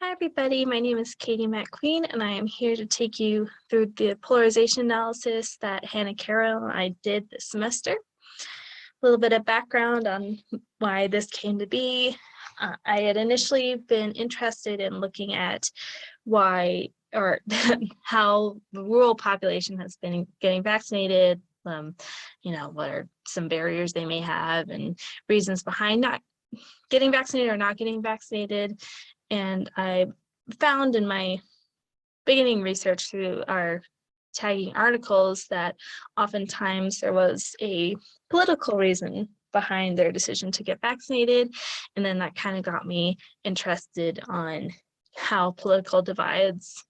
Hi, everybody. My name is Katie MacQueen, and I am here to take you through the polarization analysis that Hannah Carroll and I did this semester. A little bit of background on why this came to be. I had initially been interested in looking at why or how the rural population has been getting vaccinated, what are some barriers they may have and reasons behind not getting vaccinated or not getting vaccinated. And I found in my beginning research through our tagging articles that oftentimes there was a political reason behind their decision to get vaccinated. And then that kind of got me interested on how political divides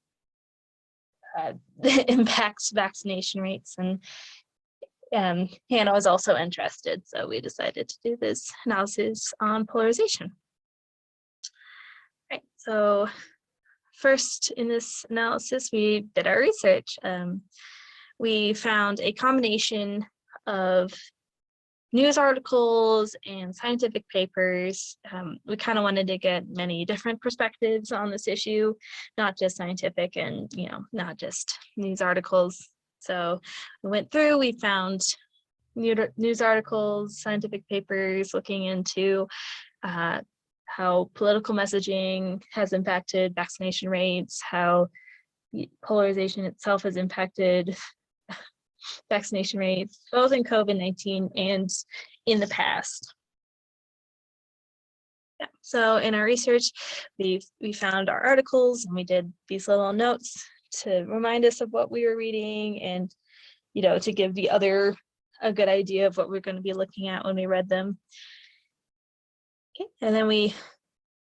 impacts vaccination rates. And Hannah was also interested, so we decided to do this analysis on polarization. Right, so first in this analysis, we did our research. We found a combination of news articles and scientific papers. We kind of wanted to get many different perspectives on this issue, not just scientific and, not just news articles. So we went through, we found news articles, scientific papers looking into how political messaging has impacted vaccination rates, how polarization itself has impacted vaccination rates, both in COVID-19 and in the past. Yeah. So in our research, we found our articles and we did these little notes to remind us of what we were reading and, to give the other a good idea of what we're going to be looking at when we read them. Okay, and then we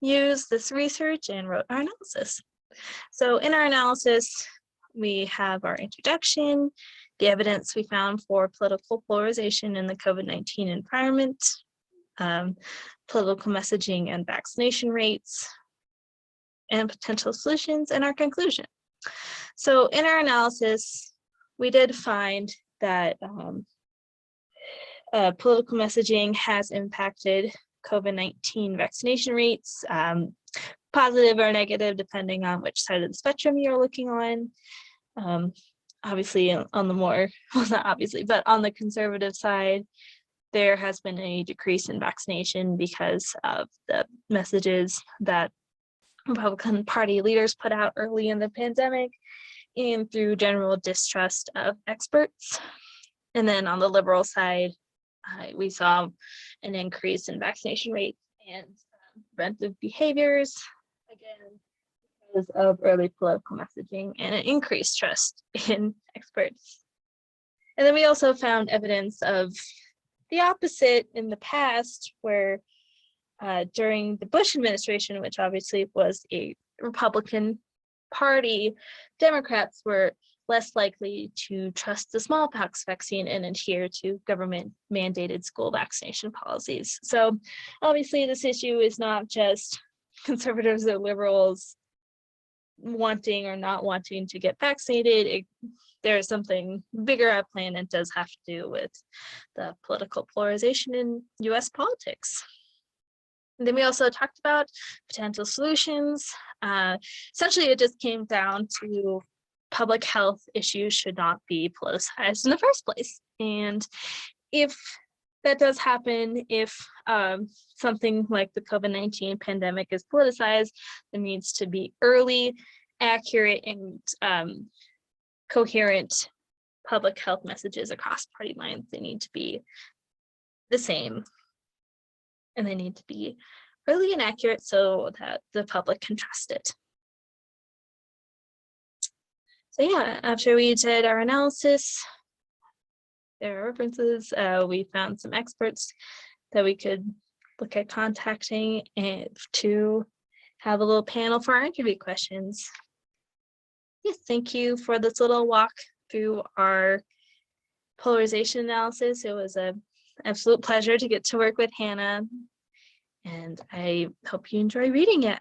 used this research and wrote our analysis. So in our analysis, we have our introduction, the evidence we found for political polarization in the COVID-19 environment, political messaging and vaccination rates, and potential solutions, and our conclusion. So in our analysis, we did find that political messaging has impacted COVID-19 vaccination rates, positive or negative, depending on which side of the spectrum you're looking on. Obviously, on the more, well, not obviously, but on the conservative side, there has been a decrease in vaccination because of the messages that Republican Party leaders put out early in the pandemic and through general distrust of experts. And then on the liberal side, we saw an increase in vaccination rates and preventive behaviors, again, because of early political messaging and an increased trust in experts. And then we also found evidence of the opposite in the past, where during the Bush administration, which obviously was a Republican Party, Democrats were less likely to trust the smallpox vaccine and adhere to government mandated school vaccination policies. So obviously this issue is not just conservatives or liberals wanting or not wanting to get vaccinated. There's something bigger at play, and it does have to do with the political polarization in US politics. And then we also talked about potential solutions. Essentially, it just came down to public health issues should not be politicized in the first place. And if that does happen, if something like the COVID-19 pandemic is politicized, there needs to be early, accurate, and coherent public health messages across party lines. They need to be the same, and they need to be early and accurate so that the public can trust it. So yeah, after we did our analysis, there are references, we found some experts that we could look at contacting and to have a little panel for our interview questions. Yes, thank you for this little walk through our polarization analysis. It was an absolute pleasure to get to work with Hannah, and I hope you enjoy reading it.